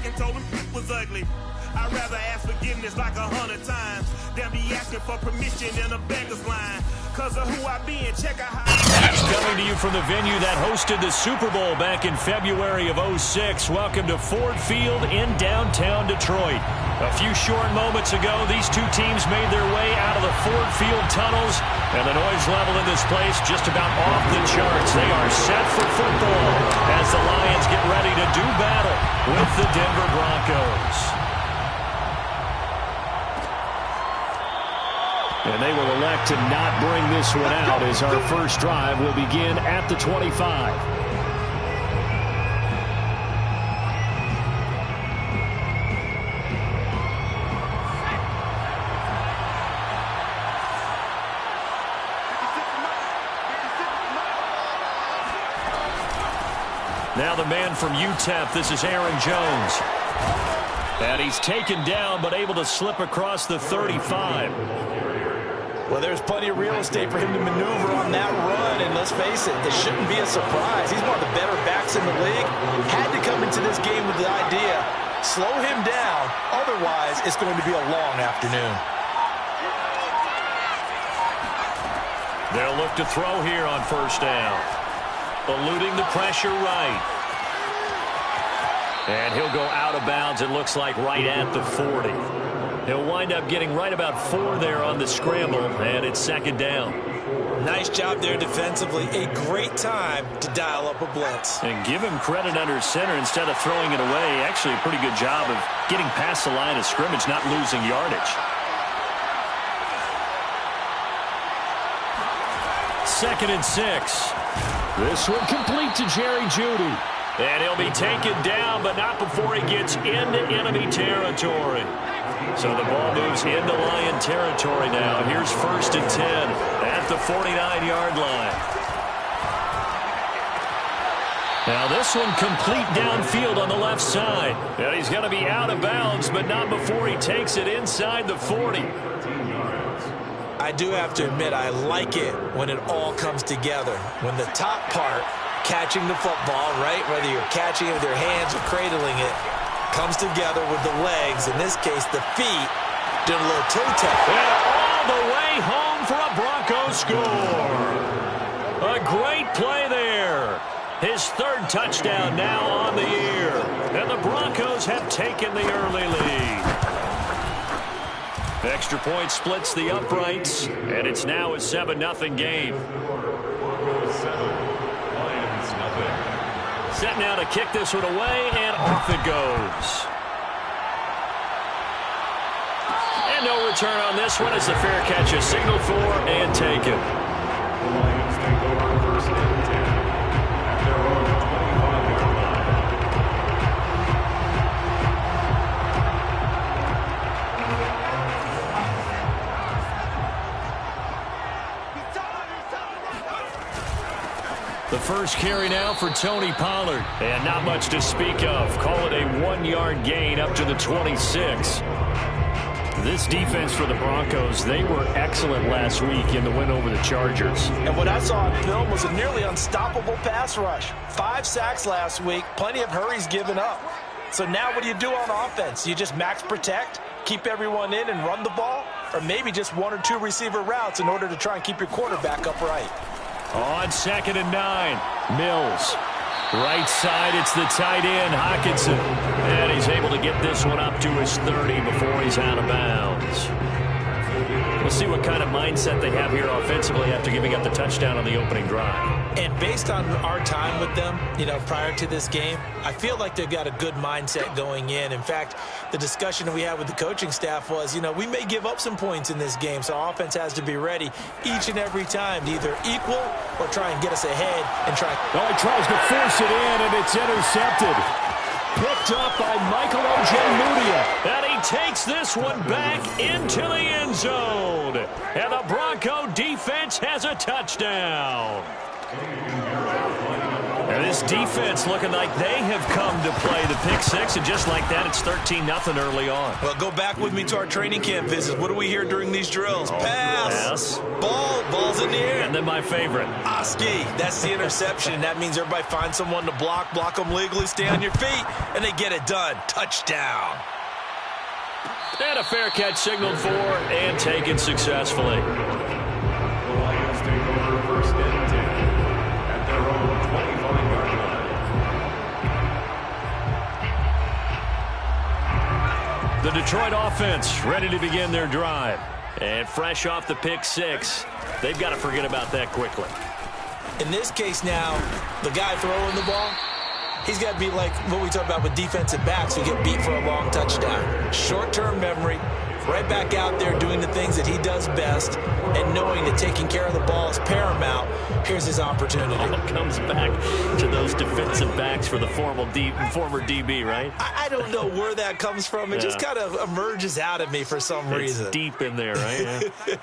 and told him it was ugly. I'd rather ask forgiveness like 100 times than be asking for permission in a beggar's line. Cause of who I be and check out how... Coming to you from the venue that hosted the Super Bowl back in February of '06. Welcome to Ford Field in downtown Detroit. A few short moments ago, these two teams made their way out of the Ford Field tunnels, and the noise level in this place just about off the charts. They are set for football as the Lions get ready to do battle with the Denver Broncos. And they will elect to not bring this one out as our first drive will begin at the 25. Now the man from UTEP, this is Aaron Jones. And he's taken down but able to slip across the 35. Well, there's plenty of real estate for him to maneuver on that run, and let's face it, this shouldn't be a surprise. He's one of the better backs in the league. Had to come into this game with the idea, slow him down, otherwise it's going to be a long afternoon. They'll look to throw here on first down. Eluding the pressure right. And he'll go out of bounds, it looks like, right at the 40. He'll wind up getting right about 4 there on the scramble, and it's second down. Nice job there defensively. A great time to dial up a blitz. And give him credit under center instead of throwing it away. Actually, a pretty good job of getting past the line of scrimmage, not losing yardage. Second and 6. This one complete to Jerry Jeudy. And he'll be taken down, but not before he gets into enemy territory. So the ball moves into Lion territory now. Here's first and 10 at the 49-yard line. Now this one complete downfield on the left side. And he's going to be out of bounds, but not before he takes it inside the 40. I do have to admit, I like it when it all comes together. When the top part, catching the football, right, whether you're catching it with your hands or cradling it, comes together with the legs, in this case the feet, doing a little toe tap. And all the way home for a Broncos score. A great play there. His third touchdown now on the year. And the Broncos have taken the early lead. Extra point splits the uprights, and it's now a 7-0 game. Set now to kick this one away, and off it goes. And no return on this one as the fair catch is signaled for and taken. The Lions take over first and 10 at their own 25-yard line. The first carry now for Tony Pollard. And not much to speak of. Call it a 1-yard gain up to the 26. This defense for the Broncos, they were excellent last week in the win over the Chargers. And what I saw on film was a nearly unstoppable pass rush. 5 sacks last week, plenty of hurries given up. So now what do you do on offense? You just max protect, keep everyone in and run the ball? Or maybe just 1 or 2 receiver routes in order to try and keep your quarterback upright? On second and 9, Mills. Right side, it's the tight end, Hockenson. And he's able to get this one up to his 30 before he's out of bounds. We'll see what kind of mindset they have here offensively after giving up the touchdown on the opening drive. And based on our time with them, prior to this game, I feel like they've got a good mindset going in. In fact, the discussion that we had with the coaching staff was, we may give up some points in this game, so our offense has to be ready each and every time to either equal or try and get us ahead and try. Oh, he tries to force it in, and it's intercepted. Picked up by Michael Ojemudia. And he takes this one back into the end zone. And the Bronco defense has a touchdown. And this defense looking like they have come to play the pick six, and just like that, it's 13-0 early on. Well, go back with me to our training camp visits. What do we hear during these drills? Pass. Ball's in the air. And then my favorite. Oski, that's the interception. That means everybody finds someone to block them legally, stay on your feet, and they get it done. Touchdown. And a fair catch signaled for and taken successfully. The Lions take over first and 10 at their own 25-yard line. The Detroit offense ready to begin their drive. And fresh off the pick six, they've got to forget about that quickly. In this case now, the guy throwing the ball, he's got to be like what we talked about with defensive backs who get beat for a long touchdown. Short-term memory, right back out there doing the things that he does best, and knowing that taking care of the ball is paramount. Here's his opportunity. All comes back to those defensive backs for the former DB, right? I don't know where that comes from. It just kind of emerges out of me for some reason. It's deep in there, right? Yeah.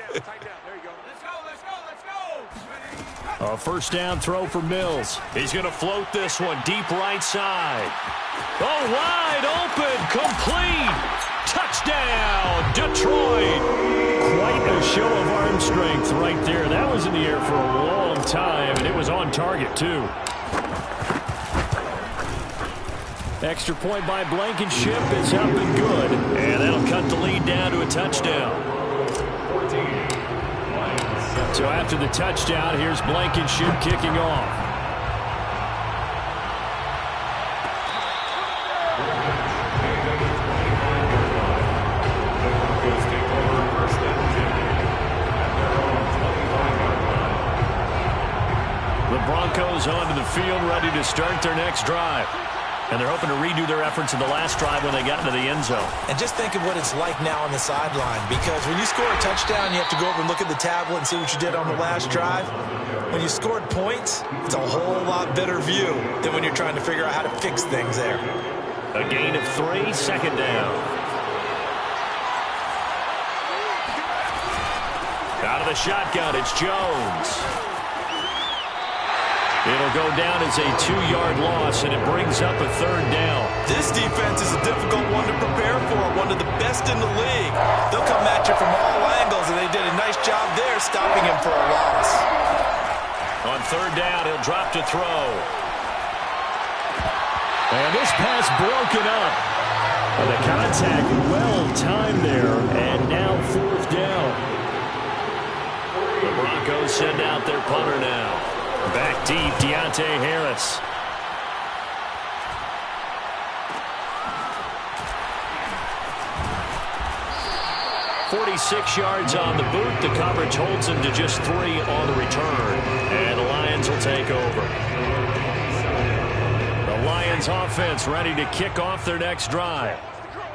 A first down throw for Mills. He's going to float this one deep right side. Oh, wide open, complete. Touchdown, Detroit. Quite a show of arm strength right there. That was in the air for a long time, and it was on target, too. Extra point by Blankenship is up and good. And that'll cut the lead down to a touchdown. So after the touchdown, here's Blankenship kicking off. The Broncos onto the field, ready to start their next drive. And they're hoping to redo their efforts in the last drive when they got into the end zone. And just think of what it's like now on the sideline, because when you score a touchdown, you have to go over and look at the tablet and see what you did on the last drive. When you scored points, it's a whole lot better view than when you're trying to figure out how to fix things there. A gain of 3, second down. Out of the shotgun, it's Jones. It'll go down as a 2-yard loss, and it brings up a third down. This defense is a difficult one to prepare for, one of the best in the league. They'll come at you from all angles, and they did a nice job there stopping him for a loss. On third down, he'll drop to throw. And this pass broken up. And the contact well timed there, and now fourth down. The Broncos send out their punter now. Back deep, Deontay Harris. "46 yards on the boot. The coverage holds him to just 3 on the return. And the Lions will take over. The Lions offense ready to kick off their next drive.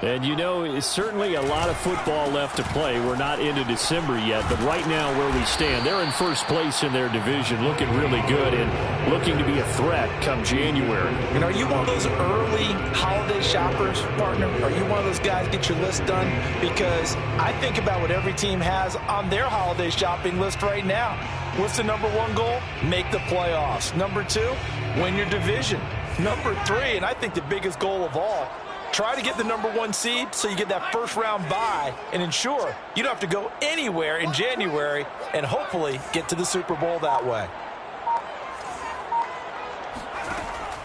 And, you know, it's certainly a lot of football left to play. We're not into December yet, but right now where we stand, they're in first place in their division, looking really good and looking to be a threat come January. And are you one of those early holiday shoppers, partner? Are you one of those guys get your list done? Because I think about what every team has on their holiday shopping list right now. What's the number 1 goal? Make the playoffs. Number 2, win your division. Number 3, and I think the biggest goal of all, try to get the number 1 seed so you get that first-round bye and ensure you don't have to go anywhere in January and hopefully get to the Super Bowl that way.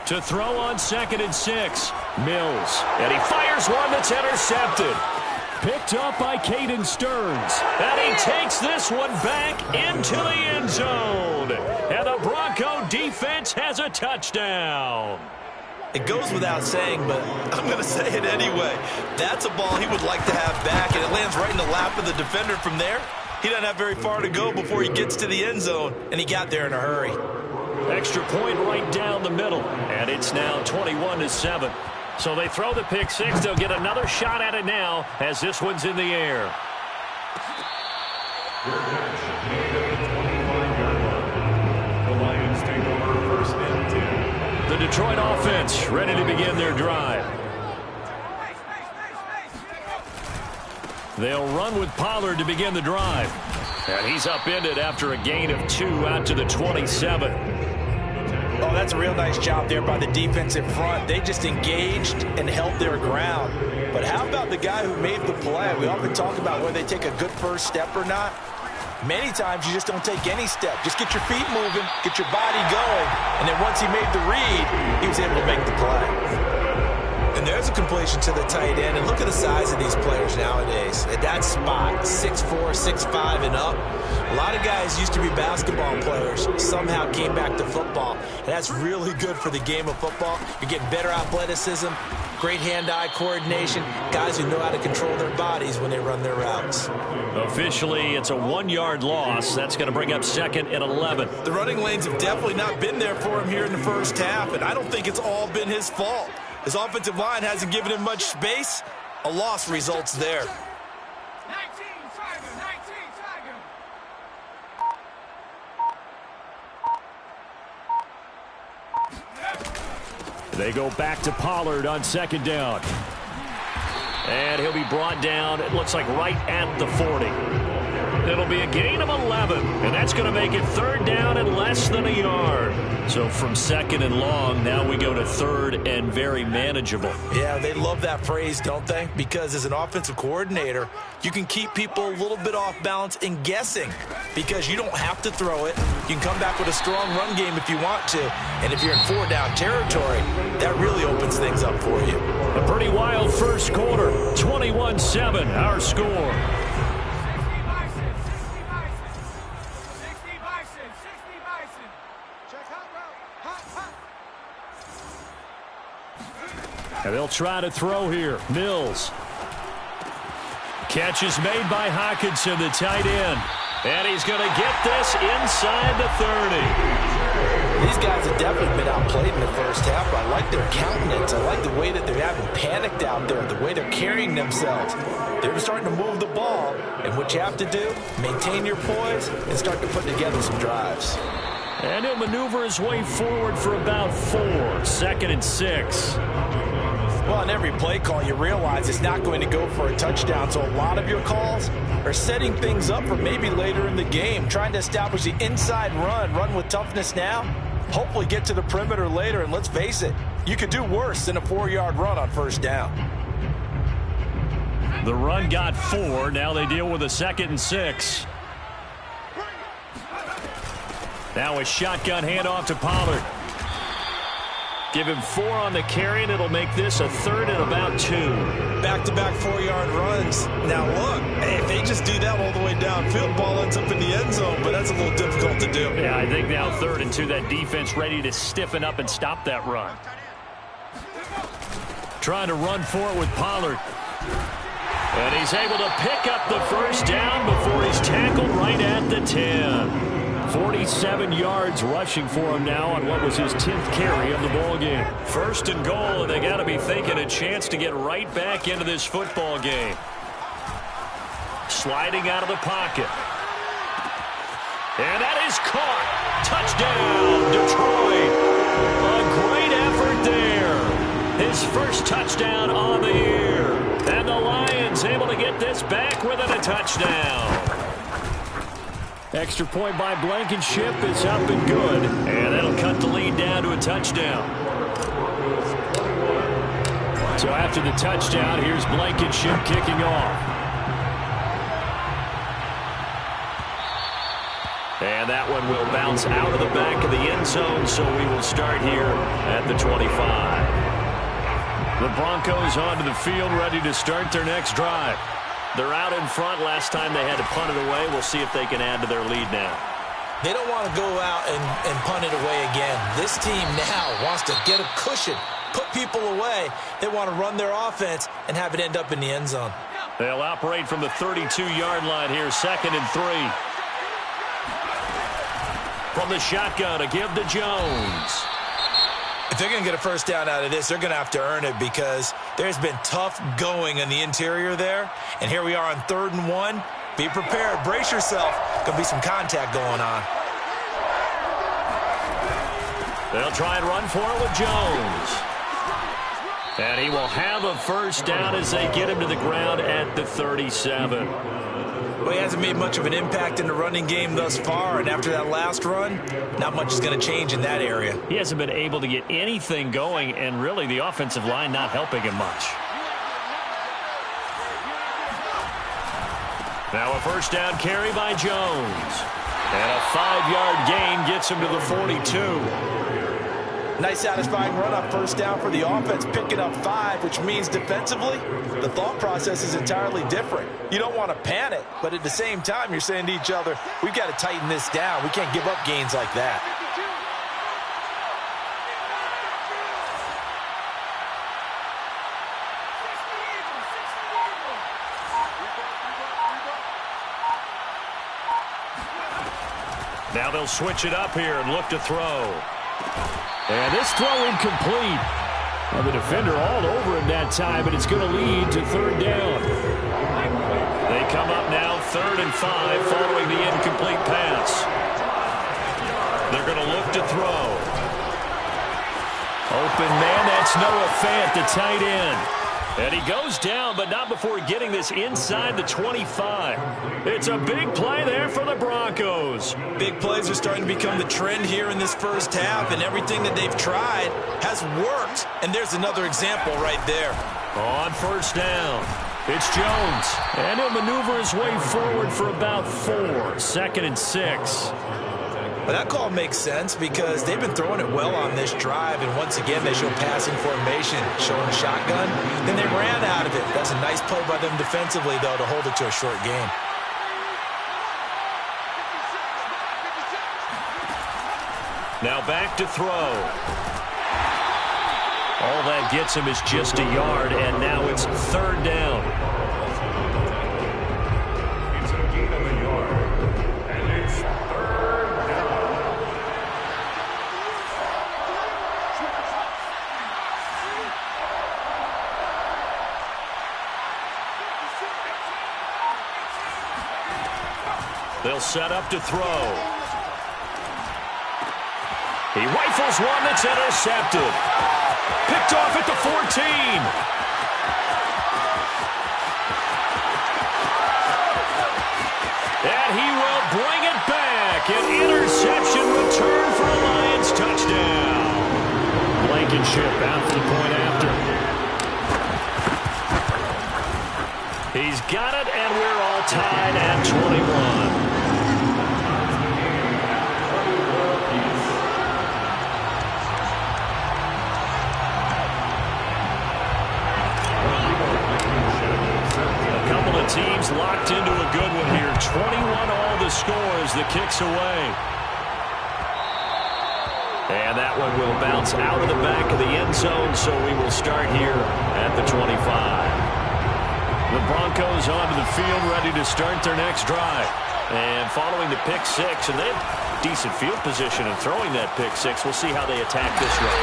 To throw on 2nd and 6, Mills. And he fires one that's intercepted. Picked up by Caden Stearns. And he takes this one back into the end zone. And the Bronco defense has a touchdown. It goes without saying, but I'm going to say it anyway. That's a ball he would like to have back, and it lands right in the lap of the defender from there. He doesn't have very far to go before he gets to the end zone, and he got there in a hurry. Extra point right down the middle, and it's now 21-7. So they throw the pick six. They'll get another shot at it now as this one's in the air. The Lions take over first and 10. The Detroit offense ready to begin their drive. They'll run with Pollard to begin the drive. And he's upended after a gain of 2 out to the 27. Oh, Yeah, that's a real nice job there by the defensive front. They just engaged and held their ground. But how about the guy who made the play? We often talk about whether they take a good first step or not. Many times you just don't take any step. Just get your feet moving, get your body going, and then once he made the read, he was able to make the play. And there's a completion to the tight end. And look at the size of these players nowadays. At that spot, 6'4", 6'5", and up. A lot of guys used to be basketball players, somehow came back to football. And that's really good for the game of football. You're getting better athleticism, great hand-eye coordination, guys who know how to control their bodies when they run their routes. Officially, it's a 1-yard loss. That's going to bring up 2nd and 11. The running lanes have definitely not been there for him here in the first half, and I don't think it's all been his fault. His offensive line hasn't given him much space. A loss results there. 19, Tiger, 19, Tiger. They go back to Pollard on 2nd down. And he'll be brought down, it looks like right at the 40. It'll be a gain of 11, and that's going to make it 3rd down and less than a yard. So from 2nd and long, now we go to 3rd and very manageable. Yeah, they love that phrase, don't they? Because as an offensive coordinator, you can keep people a little bit off balance and guessing because you don't have to throw it. You can come back with a strong run game if you want to. And if you're in 4-down territory, that really opens things up for you. A pretty wild first quarter, 21-7, our score. And they'll try to throw here. Mills. Catch is made by Hockenson, the tight end. And he's going to get this inside the 30. These guys have definitely been outplayed in the first half. I like their countenance. I like the way that they're having panicked out there, the way they're carrying themselves. They're starting to move the ball. And what you have to do, maintain your poise and start to put together some drives. And he'll maneuver his way forward for about 4. 2nd and 6. Well, on every play call, you realize it's not going to go for a touchdown. So a lot of your calls are setting things up for maybe later in the game, trying to establish the inside run with toughness now, hopefully get to the perimeter later. And let's face it, you could do worse than a 4-yard run on 1st down. The run got 4. Now they deal with a 2nd and 6. Now a shotgun handoff to Pollard. Give him 4 on the carry, and it'll make this a 3rd and about 2. Back-to-back 4-yard runs. Now, look, hey, if they just do that all the way downfield, ball ends up in the end zone, but that's a little difficult to do. Yeah, I think now 3rd and 2, that defense ready to stiffen up and stop that run. Trying to run for it with Pollard. And he's able to pick up the 1st down before he's tackled right at the 10. 47 yards rushing for him now on what was his 10th carry of the ball game. 1st and goal, and they got to be thinking a chance to get right back into this football game. Sliding out of the pocket. And that is caught. Touchdown, Detroit. A great effort there. His first touchdown on the year. And the Lions able to get this back within a touchdown. Extra point by Blankenship is up and good. And that'll cut the lead down to a touchdown. So after the touchdown, here's Blankenship kicking off. And that one will bounce out of the back of the end zone, so we will start here at the 25. The Broncos onto the field, ready to start their next drive. They're out in front. Last time they had to punt it away. We'll see if they can add to their lead now. They don't want to go out and punt it away again. This team now wants to get a cushion, put people away. They want to run their offense and have it end up in the end zone. They'll operate from the 32-yard line here, 2nd and 3. From the shotgun, a give to Jones. If they're going to get a 1st down out of this, they're going to have to earn it because there's been tough going in the interior there. And here we are on 3rd and 1. Be prepared. Brace yourself. Going to be some contact going on. They'll try and run for it with Jones. And he will have a 1st down as they get him to the ground at the 37. Well, he hasn't made much of an impact in the running game thus far, and after that last run, not much is going to change in that area. He hasn't been able to get anything going, and really the offensive line not helping him much. Now a first down carry by Jones. And a 5-yard gain gets him to the 42. Nice satisfying run on first down for the offense, picking up 5, which means defensively, the thought process is entirely different. You don't want to panic, but at the same time, you're saying to each other, we've got to tighten this down. We can't give up gains like that. Now they'll switch it up here and look to throw. And this throw incomplete. Well, the defender all over him that time, and it's going to lead to third down. They come up now 3rd and 5 following the incomplete pass. They're going to look to throw. Open man, that's Noah Fant, the tight end. And he goes down, but not before getting this inside the 25. It's a big play there for the Broncos. Big plays are starting to become the trend here in this first half, and everything that they've tried has worked. And there's another example right there. On first down, it's Jones. And he'll maneuver his way forward for about 4. 2nd and 6. Well, that call makes sense because they've been throwing it well on this drive, and once again they show passing formation, showing a shotgun. Then they ran out of it. That's a nice play by them defensively, though, to hold it to a short gain. Now back to throw. All that gets him is just a yard, and now it's 3rd down. It's a gain of a yard, and it's 3rd down. They'll set up to throw. He rifles one that's intercepted. Picked off at the 14. And he will bring it back. An interception return for a Lions touchdown. Blankenship out for the point after. He's got it, and we're all tied at 21. Teams locked into a good one here. 21 all the scores. The kick's away. And that one will bounce out of the back of the end zone, so we will start here at the 25. The Broncos onto the field, ready to start their next drive. And following the pick 6, and they have decent field position in throwing that pick 6. We'll see how they attack this run.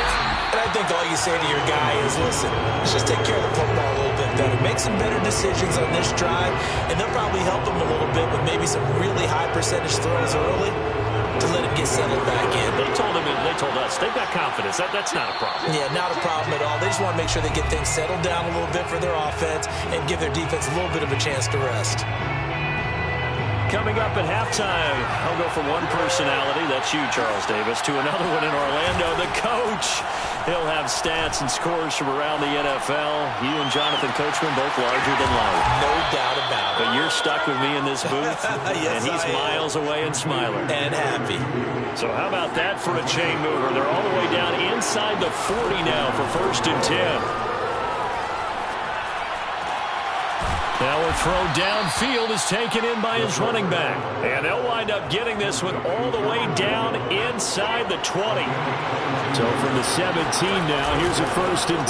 And I think all you say to your guy is, listen, let's just take care of the football a little bit better. Make some better decisions on this drive, and they'll probably help him a little bit with maybe some really high percentage throws early to let him get settled back in. They told us, they've got confidence. That's not a problem. Yeah, not a problem at all. They just want to make sure they get things settled down a little bit for their offense and give their defense a little bit of a chance to rest. Coming up at halftime, I'll go from one personality, that's you, Charles Davis, to another one in Orlando, the coach. He'll have stats and scores from around the NFL. You and Jonathan Coachman, both larger than life. No doubt about it. But you're stuck with me in this booth, yes, and he's miles away and smiling. And happy. So how about that for a chain mover? They're all the way down inside the 40 now for 1st and 10. Now a throw downfield is taken in by his running back. And they'll wind up getting this one all the way down inside the 20. So from the 17 now, here's a 1st and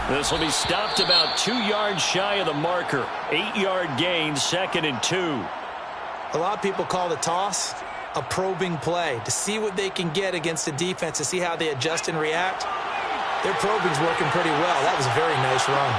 10. This will be stopped about 2 yards shy of the marker. 8-yard gain, 2nd and 2. A lot of people call the toss a probing play to see what they can get against the defense, to see how they adjust and react. Their probing's working pretty well. That was a very nice run.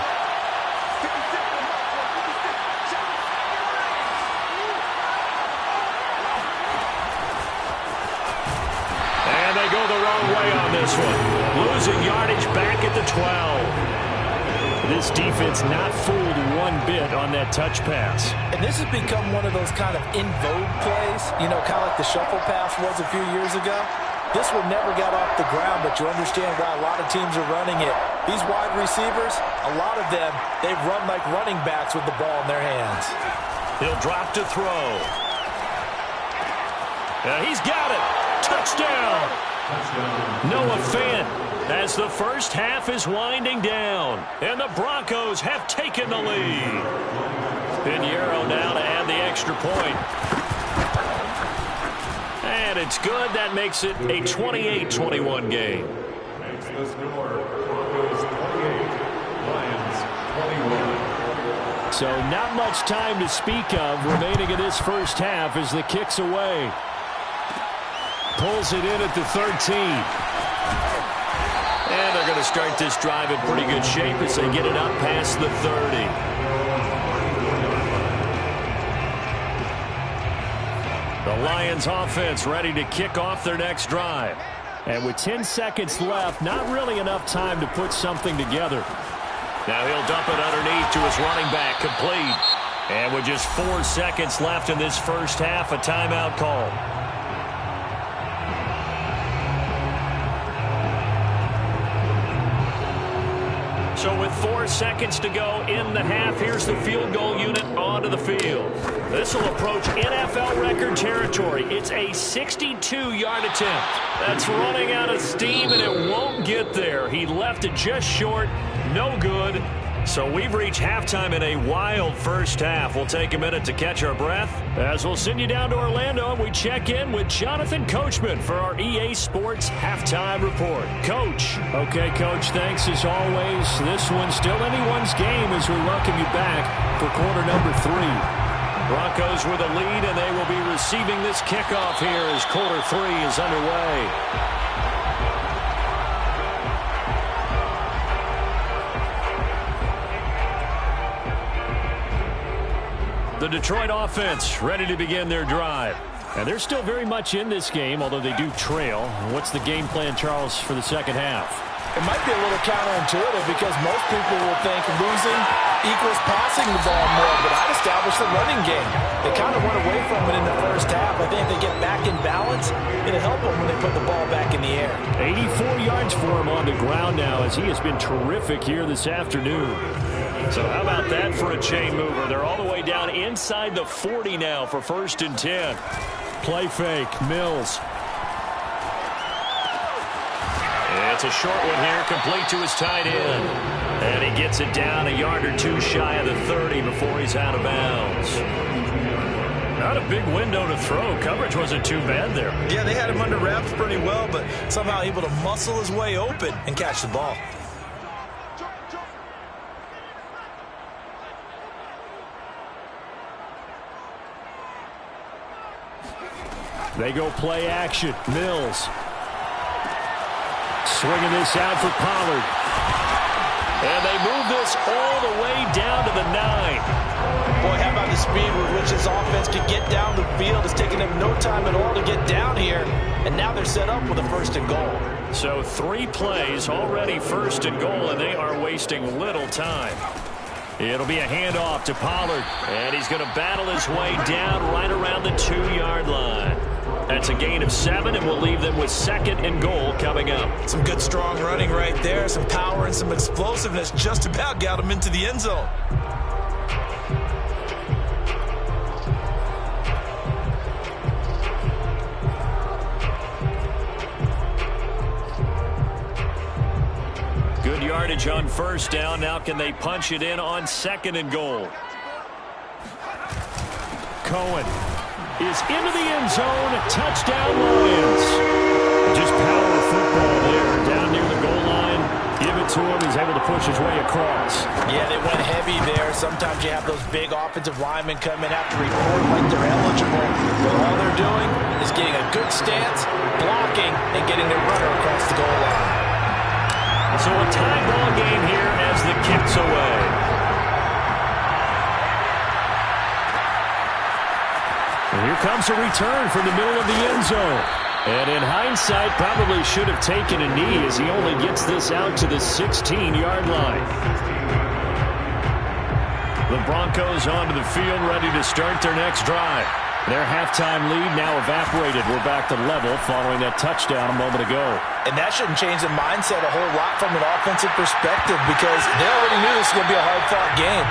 And they go the wrong way on this one. Losing yardage back at the 12. This defense not fooled one bit on that touch pass. And this has become one of those kind of in vogue plays, you know, kind of like the shuffle pass was a few years ago. This one never got off the ground, but you understand why a lot of teams are running it. These wide receivers, a lot of them, they run like running backs with the ball in their hands. He'll drop to throw. He's got it. Touchdown. Noah Fant as the first half is winding down. And the Broncos have taken the lead. Pinheiro now to add the extra point. And it's good. That makes it a 28-21 game. Makes the score Broncos 28, Lions 21. So not much time to speak of remaining in this first half as the kick's away. Pulls it in at the 13. And they're going to start this drive in pretty good shape as they get it up past the 30. The Lions offense ready to kick off their next drive. And with 10 seconds left, not really enough time to put something together. Now he'll dump it underneath to his running back, complete. And with just 4 seconds left in this first half, a timeout call. So with 4 seconds to go in the half, here's the field goal unit onto the field. This will approach NFL record territory. It's a 62-yard attempt. That's running out of steam, and it won't get there. He left it just short. No good. So we've reached halftime in a wild first half. We'll take a minute to catch our breath as we'll send you down to Orlando and we check in with Jonathan Coachman for our EA Sports Halftime Report. Coach. Okay, Coach, thanks as always. This one's still anyone's game as we welcome you back for quarter number 3. Broncos with a lead, and they will be receiving this kickoff here as quarter 3 is underway. The Detroit offense ready to begin their drive. And they're still very much in this game, although they do trail. What's the game plan, Charles, for the second half? It might be a little counterintuitive because most people will think losing equals passing the ball more, but I'd establish the running game. They kind of went away from it in the first half. I think if they get back in balance, it'll help them when they put the ball back in the air. 84 yards for him on the ground now as he has been terrific here this afternoon. So how about that for a chain mover? They're all the way down inside the 40 now for 1st and 10. Play fake, Mills. It's a short one here, complete to his tight end. And he gets it down a yard or two shy of the 30 before he's out of bounds. Not a big window to throw. Coverage wasn't too bad there. Yeah, they had him under wraps pretty well, but somehow able to muscle his way open and catch the ball. They go play action. Mills. Swinging this out for Pollard. And they move this all the way down to the 9. Boy, how about the speed with which this offense can get down the field? It's taking them no time at all to get down here. And now they're set up with a 1st and goal. So 3 plays already 1st and goal, and they are wasting little time. It'll be a handoff to Pollard. And he's going to battle his way down right around the 2-yard line. That's a gain of 7, and we'll leave them with 2nd and goal coming up. Some good, strong running right there. Some power and some explosiveness just about got him into the end zone. Good yardage on 1st down. Now can they punch it in on 2nd and goal? Cohen is into the end zone. Touchdown, Lions. Just power football there. Down near the goal line. Give it to him. He's able to push his way across. Yeah, they went heavy there. Sometimes you have those big offensive linemen come in after report like they're eligible. But all they're doing is getting a good stance, blocking, and getting their runner across the goal line. So a tie ball game here as the kick's away. And here comes a return from the middle of the end zone. And in hindsight, probably should have taken a knee as he only gets this out to the 16-yard line. The Broncos onto the field, ready to start their next drive. Their halftime lead now evaporated. We're back to level following that touchdown a moment ago. And that shouldn't change the mindset a whole lot from an offensive perspective because they already knew this was going to be a hard-fought game.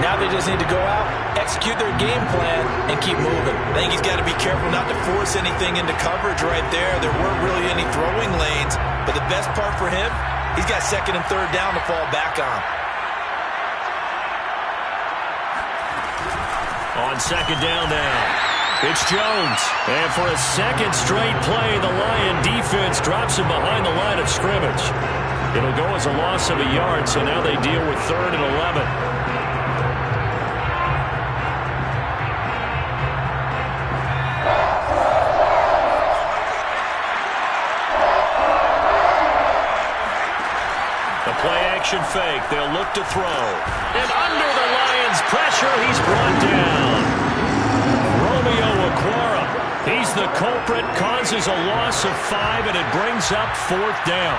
Now they just need to go out, execute their game plan, and keep moving. I think he's got to be careful not to force anything into coverage right there. There weren't really any throwing lanes, but the best part for him, he's got second and third down to fall back on. On second down now. It's Jones. And for a second straight play, the Lion defense drops him behind the line of scrimmage. It'll go as a loss of a yard, so now they deal with 3rd and 11. The play-action fake. They'll look to throw. And under the Lions' pressure, he's brought down. He's the culprit, causes a loss of 5, and it brings up 4th down.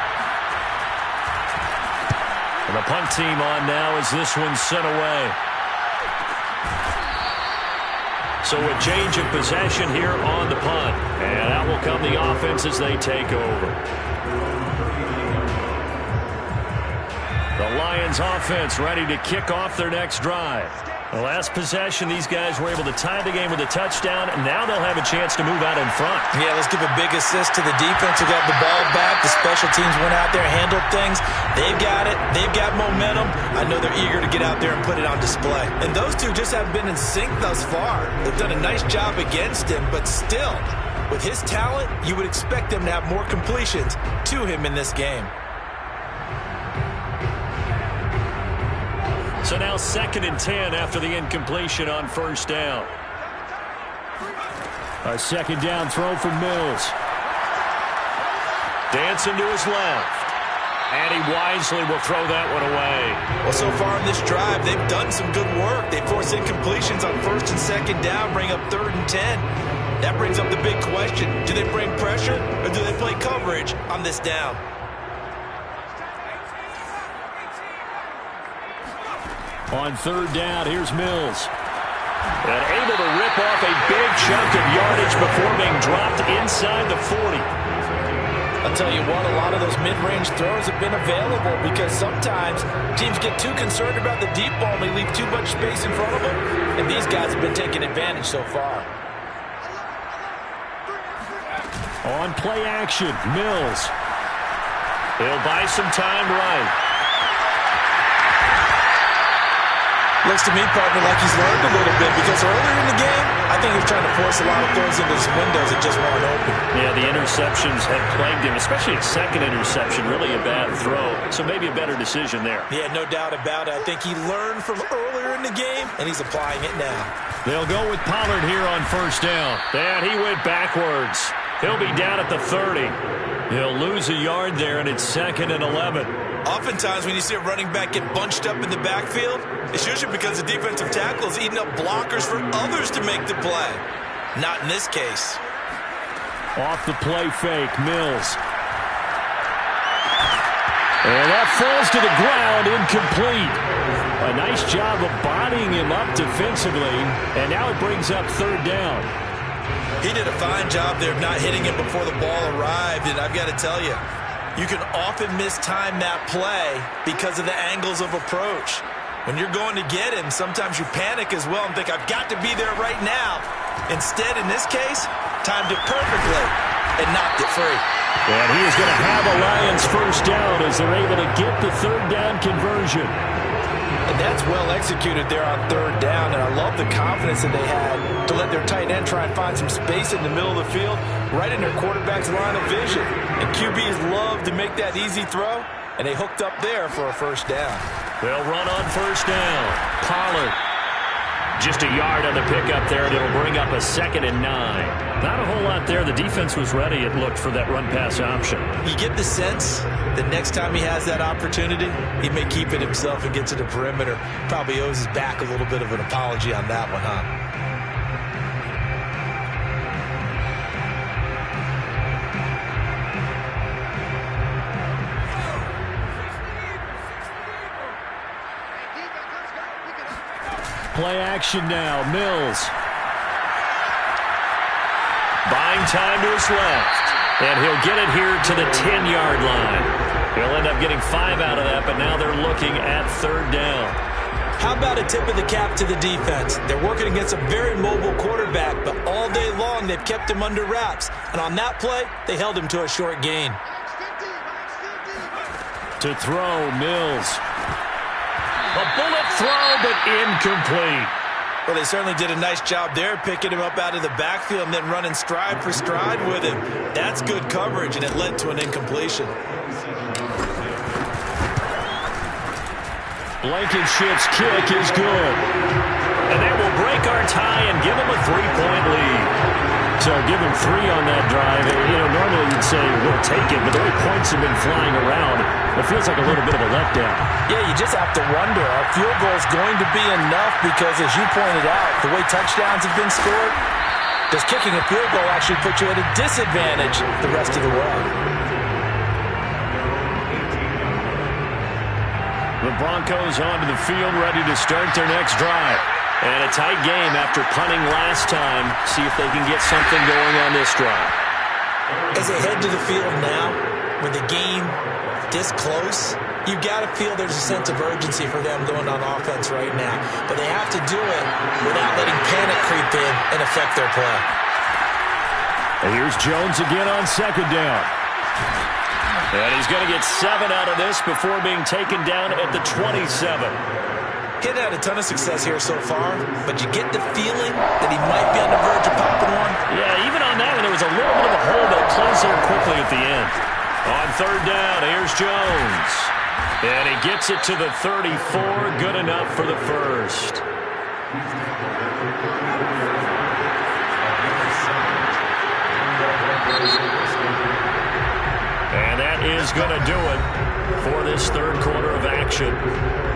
And the punt team on now as this one's sent away. So a change of possession here on the punt. And out will come the offense as they take over. The Lions offense ready to kick off their next drive. The last possession, these guys were able to tie the game with a touchdown, and now they'll have a chance to move out in front. Yeah, let's give a big assist to the defense who got the ball back. The special teams went out there, handled things. They've got it. They've got momentum. I know they're eager to get out there and put it on display. And those two just haven't been in sync thus far. They've done a nice job against him, but still, with his talent, you would expect them to have more completions to him in this game. So now 2nd and 10 after the incompletion on 1st down. A 2nd down throw from Mills. Dancing to his left. And he wisely will throw that one away. Well, so far in this drive, they've done some good work. They force incompletions on 1st and 2nd down, bring up 3rd and 10. That brings up the big question. Do they bring pressure or do they play coverage on this down? On 3rd down, here's Mills. And able to rip off a big chunk of yardage before being dropped inside the 40. I'll tell you what, a lot of those mid-range throws have been available because sometimes teams get too concerned about the deep ball and they leave too much space in front of them. And these guys have been taking advantage so far. On play action, Mills. He'll buy some time right. Looks to me, partner, like he's learned a little bit because earlier in the game, I think he was trying to force a lot of throws into his windows that just weren't open. Yeah, the interceptions have plagued him, especially a second interception, really a bad throw. So maybe a better decision there. Yeah, no doubt about it. I think he learned from earlier in the game, and he's applying it now. They'll go with Pollard here on 1st down. And he went backwards. He'll be down at the 30. He'll lose a yard there, and it's 2nd and 11. Oftentimes when you see a running back get bunched up in the backfield, it's usually because the defensive tackle is eating up blockers for others to make the play. Not in this case. Off the play fake, Mills. And that falls to the ground, incomplete. A nice job of bodying him up defensively, and now it brings up 3rd down. He did a fine job there of not hitting him before the ball arrived, and I've got to tell you, you can often mistime that play because of the angles of approach. When you're going to get him, sometimes you panic as well and think, I've got to be there right now. Instead, in this case, timed it perfectly and knocked it free. And he is going to have a Lions 1st down as they're able to get the 3rd down conversion. And that's well executed there on 3rd down, and I love the confidence that they had to let their tight end try and find some space in the middle of the field, right in their quarterback's line of vision. And QBs love to make that easy throw, and they hooked up there for a 1st down. They'll run on 1st down. Pollard. Just a yard on the pickup there, and it'll bring up a 2nd and 9. Not a whole lot there. The defense was ready, it looked, for that run-pass option. You get the sense that next time he has that opportunity, he may keep it himself and get to the perimeter. Probably owes his back a little bit of an apology on that one, huh? Play action now. Mills. Buying time to his left. And he'll get it here to the 10-yard line. He'll end up getting 5 out of that, but now they're looking at 3rd down. How about a tip of the cap to the defense? They're working against a very mobile quarterback, but all day long they've kept him under wraps. And on that play, they held him to a short gain. To throw, Mills. A bullet throw, but incomplete. Well, they certainly did a nice job there, picking him up out of the backfield and then running stride for stride with him. That's good coverage, and it led to an incompletion. Blankenship's kick is good. And that will break our tie and give them a 3-point lead. So give them 3 on that drive. Normally you'd say, we'll take it, but the way points have been flying around, it feels like a little bit of a letdown. Yeah, you just have to wonder, are field goals going to be enough? Because as you pointed out, the way touchdowns have been scored, does kicking a field goal actually put you at a disadvantage the rest of the way? The Broncos onto the field, ready to start their next drive. And a tight game after punting last time. See if they can get something going on this drive. As they head to the field now, with the game this close, you've got to feel there's a sense of urgency for them going on offense right now. But they have to do it without letting panic creep in and affect their play. And here's Jones again on 2nd down. And he's going to get 7 out of this before being taken down at the 27. He'd had a ton of success here so far, but you get the feeling that he might be on the verge of popping one. Yeah, even on that one, there was a little bit of a hole that closed there quickly at the end. On 3rd down, here's Jones. And he gets it to the 34, good enough for the first. And that is going to do it for this 3rd quarter of action.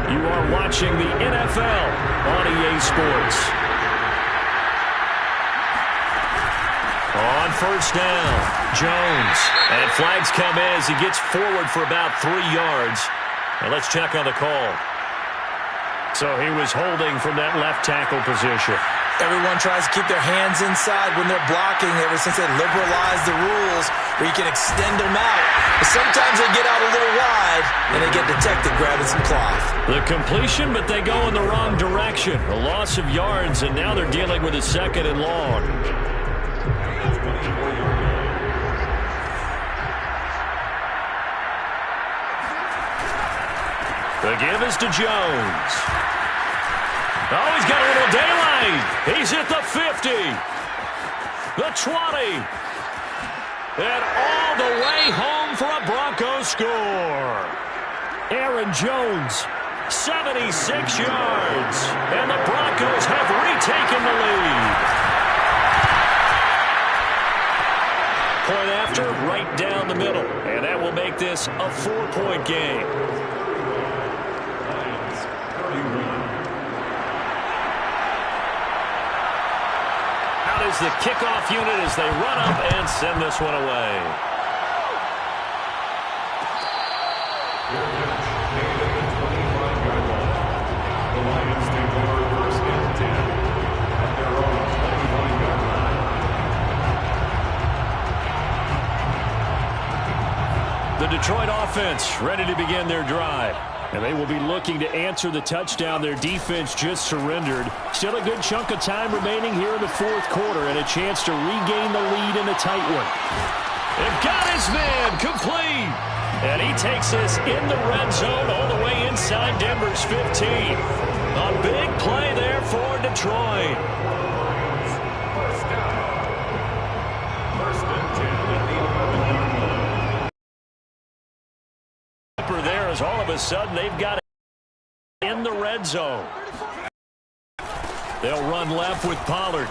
You are watching the NFL on EA Sports. On 1st down, Jones. And flags come in as he gets forward for about 3 yards. And let's check on the call. So he was holding from that left tackle position. Everyone tries to keep their hands inside when they're blocking ever since they liberalized the rules where you can extend them out. But sometimes they get out a little wide and they get detected grabbing some cloth. The completion, but they go in the wrong direction. A loss of yards, and now they're dealing with a 2nd and long. The give is to Jones. Oh, he's got a little daylight. He's at the 50. The 20. And all the way home for a Broncos score. Aaron Jones, 76 yards. And the Broncos have retaken the lead. Point after, right down the middle. And that will make this a 4-point game. Is the kickoff unit as they run up and send this one away. The Lions take over 1st and 10 at their own 21-yard line. The Detroit offense ready to begin their drive. And they will be looking to answer the touchdown their defense just surrendered. Still a good chunk of time remaining here in the 4th quarter and a chance to regain the lead in a tight one. They've got his man complete. And he takes this in the red zone all the way inside Denver's 15. A big play there for Detroit. First down. 1st and 10 at the 11-yard line. There is all of a sudden they've got it in the red zone. They'll run left with Pollard.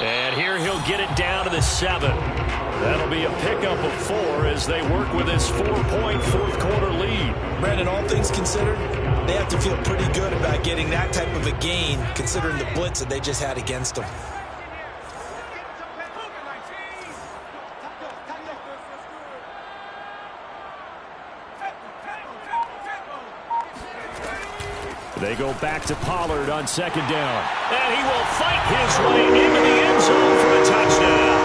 And here he'll get it down to the 7. That'll be a pickup of 4 as they work with this 4-point 4th quarter lead. Brandon, all things considered, they have to feel pretty good about getting that type of a gain considering the blitz that they just had against them. They go back to Pollard on second down. And he will fight his way into the end zone for a touchdown.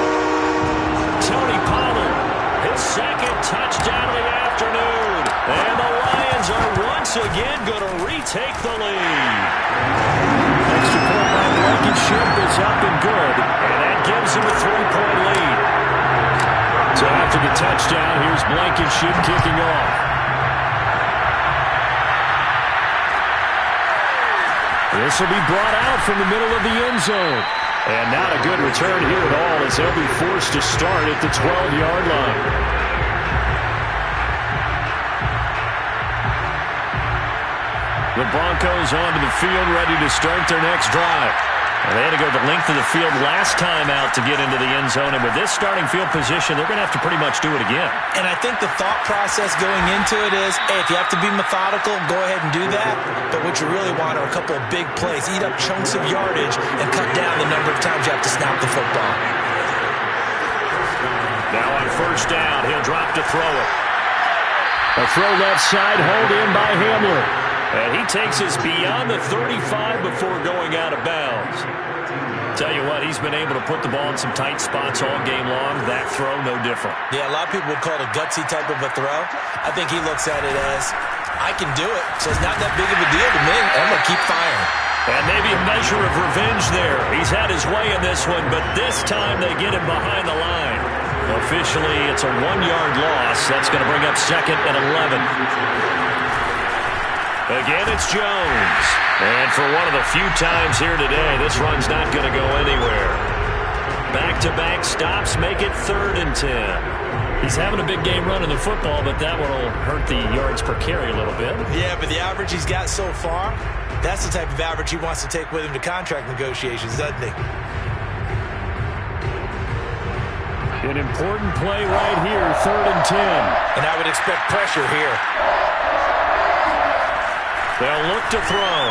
Tony Pollard, his second touchdown of the afternoon. And the Lions are once again going to retake the lead. Extra point by Blankenship is up and good. And that gives him a 3-point lead. So after the touchdown, here's Blankenship kicking off. This will be brought out from the middle of the end zone. And not a good return here at all as they'll be forced to start at the 12-yard line. The Broncos onto the field ready to start their next drive. And they had to go the length of the field last time out to get into the end zone. And with this starting field position, they're going to have to pretty much do it again. And I think the thought process going into it is, hey, if you have to be methodical, go ahead and do that. But what you really want are a couple of big plays. Eat up chunks of yardage and cut down the number of times you have to snap the football. Now on first down, he'll drop to throw it. A throw left side, hold in by Hamler. And he takes us beyond the 35 before going out of bounds. Tell you what, he's been able to put the ball in some tight spots all game long. That throw, no different. Yeah, a lot of people would call it a gutsy type of a throw. I think he looks at it as, I can do it, so it's not that big of a deal to me. I'm going to keep firing. And maybe a measure of revenge there. He's had his way in this one, but this time they get him behind the line. Officially, it's a 1-yard loss. That's going to bring up second and 11. Again, it's Jones. And for one of the few times here today, this run's not going to go anywhere. Back-to-back stops make it 3rd and 10. He's having a big game running the football, but that one will hurt the yards per carry a little bit. Yeah, but the average he's got so far, that's the type of average he wants to take with him to contract negotiations, doesn't he? An important play right here, 3rd and 10. And I would expect pressure here. They'll look to throw.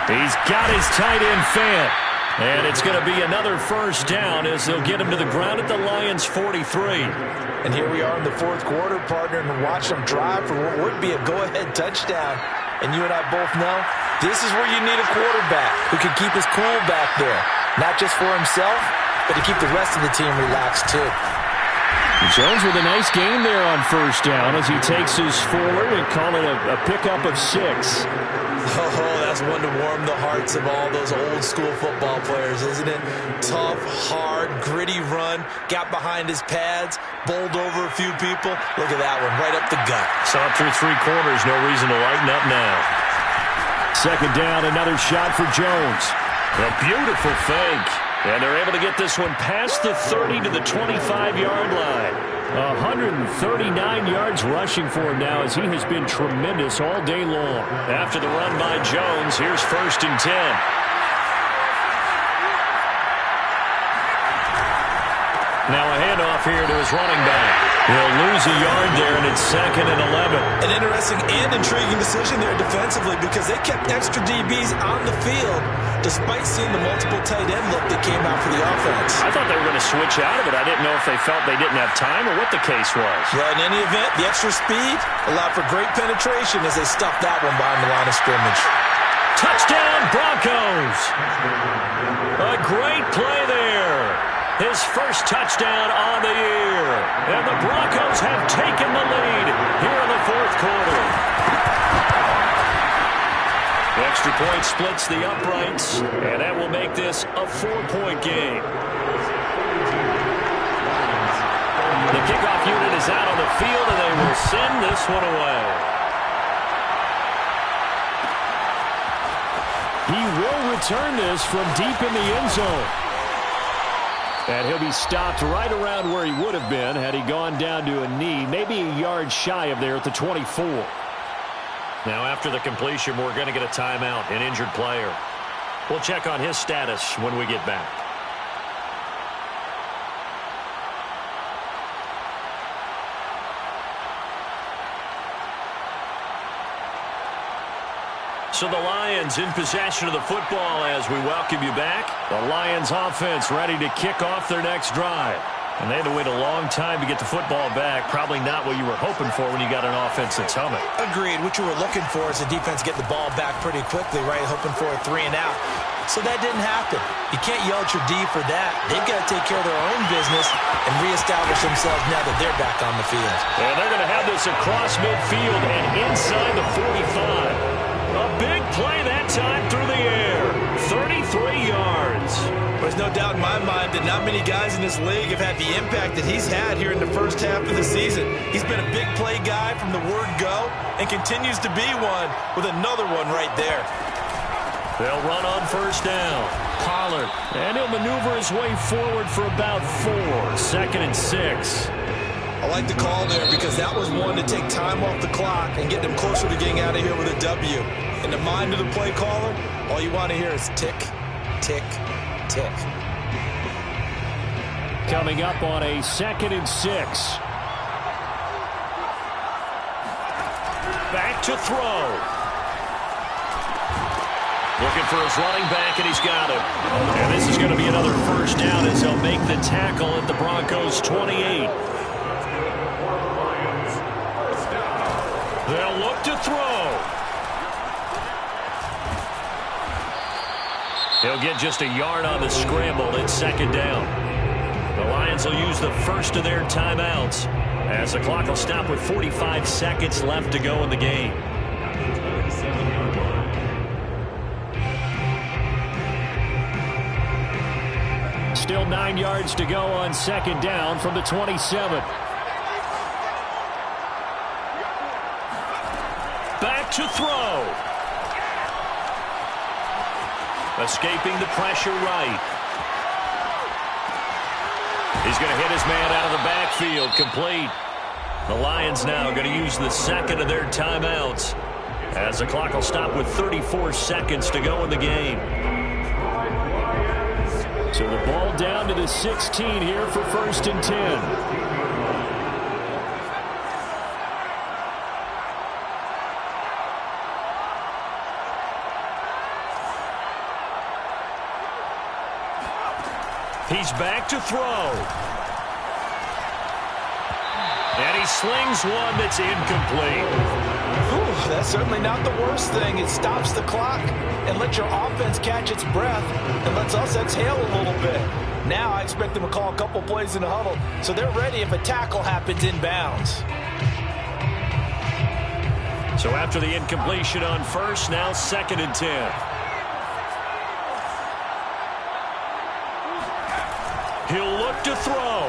He's got his tight end Fant. And it's going to be another first down as they'll get him to the ground at the Lions' 43. And here we are in the 4th quarter, partner, and watch them drive for what would be a go-ahead touchdown. And you and I both know this is where you need a quarterback who can keep his cool back there. Not just for himself, but to keep the rest of the team relaxed too. Jones with a nice gain there on first down as he takes his forward and call it a pickup of 6. Oh, that's one to warm the hearts of all those old school football players, isn't it? Tough, hard, gritty run, got behind his pads, bowled over a few people. Look at that one, right up the gut. Saw it through 3 quarters, no reason to lighten up now. Second down, another shot for Jones. A beautiful fake. And they're able to get this one past the 30 to the 25-yard line. 139 yards rushing for him now as he has been tremendous all day long. After the run by Jones, here's 1st and 10. Now a handoff here to his running back. He'll lose a yard there, and it's 2nd and 11. An interesting and intriguing decision there defensively because they kept extra DBs on the field despite seeing the multiple tight end look that came out for the offense. I thought they were going to switch out of it. I didn't know if they felt they didn't have time or what the case was. Well, in any event, the extra speed allowed for great penetration as they stuffed that one behind the line of scrimmage. Touchdown, Broncos! A great play there. His first touchdown on the year. And the Broncos have taken the lead here in the 4th quarter. The extra point splits the uprights, and that will make this a 4-point game. The kickoff unit is out on the field, and they will send this one away. He will return this from deep in the end zone. And he'll be stopped right around where he would have been had he gone down to a knee, maybe a yard shy of there at the 24. Now after the completion, we're going to get a timeout, an injured player. We'll check on his status when we get back. So the Lions in possession of the football as we welcome you back. The Lions offense ready to kick off their next drive. And they had to wait a long time to get the football back. Probably not what you were hoping for when you got an offense that's humming. Agreed. What you were looking for is the defense get the ball back pretty quickly, right? Hoping for a 3 and out. So that didn't happen. You can't yell at your D for that. They've got to take care of their own business and reestablish themselves now that they're back on the field. And they're going to have this across midfield and inside the 45. A big play that time through the air. 33 yards. There's no doubt in my mind that not many guys in this league have had the impact that he's had here in the first half of the season. He's been a big play guy from the word go and continues to be one with another one right there. They'll run on first down. Pollard. And he'll maneuver his way forward for about 4. 2nd and 6. I like the call there because that was one to take time off the clock and get them closer to getting out of here with a W. In the mind of the play caller, all you want to hear is tick, tick, tick. Coming up on a 2nd and 6. Back to throw. Looking for his running back, and he's got him. And this is going to be another first down as they'll make the tackle at the Broncos' 28. They'll look to throw. He'll get just a yard on the scramble. It's 2nd down. The Lions will use the first of their timeouts as the clock will stop with 45 seconds left to go in the game. Still 9 yards to go on 2nd down from the 27. Back to throw. Escaping the pressure right. He's going to hit his man out of the backfield. Complete. The Lions now going to use the 2nd of their timeouts as the clock will stop with 34 seconds to go in the game. So the ball down to the 16 here for 1st and 10. He's back to throw. And he slings one that's incomplete. Whew, that's certainly not the worst thing. It stops the clock and lets your offense catch its breath and lets us exhale a little bit. Now I expect them to call a couple plays in the huddle so they're ready if a tackle happens inbounds. So after the incompletion on first, now 2nd and 10. He'll look to throw.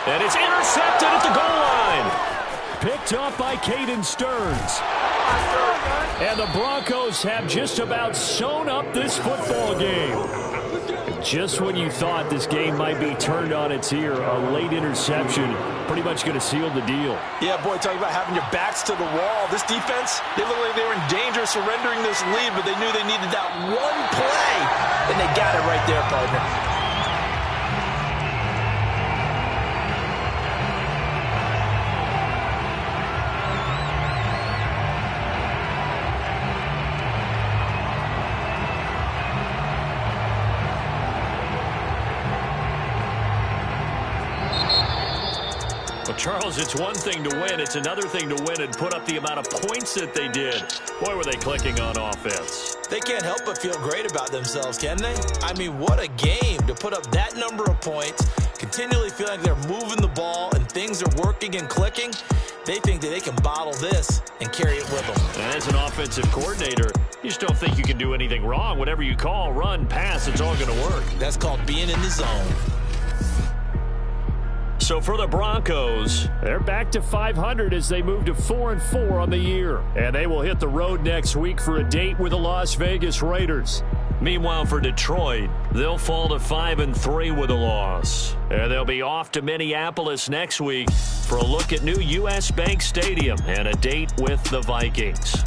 And it's intercepted at the goal line. Picked up by Caden Stearns. And the Broncos have just about sewn up this football game. Just when you thought this game might be turned on its ear, a late interception pretty much going to seal the deal. Yeah, boy, talking about having your backs to the wall. This defense, they looked like they were in danger of surrendering this lead, but they knew they needed that one play, and they got it right there, partner. Charles, it's one thing to win. It's another thing to win and put up the amount of points that they did. Boy, were they clicking on offense. They can't help but feel great about themselves, can they? I mean, what a game to put up that number of points, continually feeling like they're moving the ball and things are working and clicking. They think that they can bottle this and carry it with them. And as an offensive coordinator, you just don't think you can do anything wrong. Whatever you call, run, pass, it's all going to work. That's called being in the zone. So for the Broncos, they're back to 500 as they move to 4-4 on the year. And they will hit the road next week for a date with the Las Vegas Raiders. Meanwhile, for Detroit, they'll fall to 5-3 with a loss. And they'll be off to Minneapolis next week for a look at new U.S. Bank Stadium and a date with the Vikings.